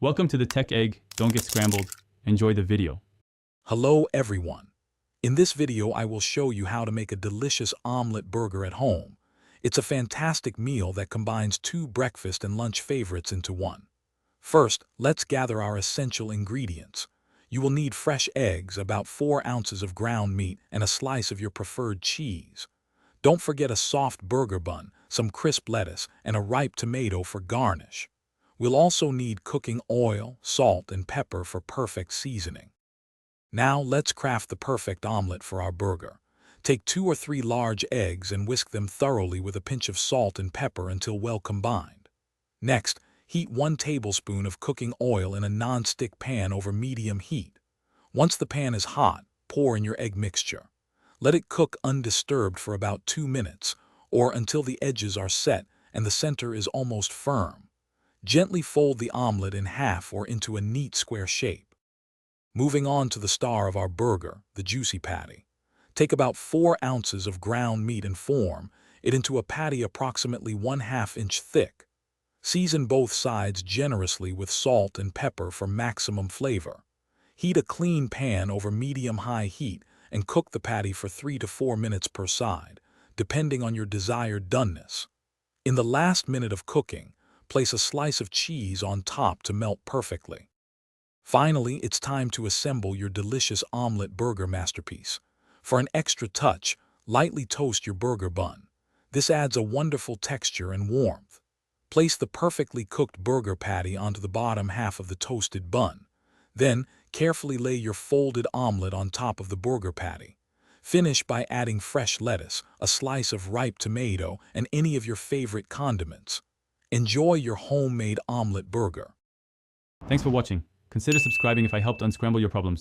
Welcome to the Tech Egg. Don't get scrambled. Enjoy the video. Hello everyone. In this video I will show you how to make a delicious omelet burger at home. It's a fantastic meal that combines two breakfast and lunch favorites into one. First, let's gather our essential ingredients. You will need fresh eggs, about 4 ounces of ground meat, and a slice of your preferred cheese. Don't forget a soft burger bun, some crisp lettuce, and a ripe tomato for garnish. We'll also need cooking oil, salt, and pepper for perfect seasoning. Now let's craft the perfect omelet for our burger. Take 2 or 3 large eggs and whisk them thoroughly with a pinch of salt and pepper until well combined. Next, heat 1 tablespoon of cooking oil in a non-stick pan over medium heat. Once the pan is hot, pour in your egg mixture. Let it cook undisturbed for about 2 minutes, or until the edges are set and the center is almost firm. Gently fold the omelet in half or into a neat square shape. Moving on to the star of our burger, the juicy patty. Take about 4 ounces of ground meat and form it into a patty approximately 1/2 inch thick. Season both sides generously with salt and pepper for maximum flavor. Heat a clean pan over medium-high heat and cook the patty for 3 to 4 minutes per side, depending on your desired doneness. In the last minute of cooking, place a slice of cheese on top to melt perfectly. Finally, it's time to assemble your delicious omelet burger masterpiece. For an extra touch, lightly toast your burger bun. This adds a wonderful texture and warmth. Place the perfectly cooked burger patty onto the bottom half of the toasted bun. Then, carefully lay your folded omelet on top of the burger patty. Finish by adding fresh lettuce, a slice of ripe tomato, and any of your favorite condiments. Enjoy your homemade omelet burger. Thanks for watching. Consider subscribing if I helped unscramble your problems.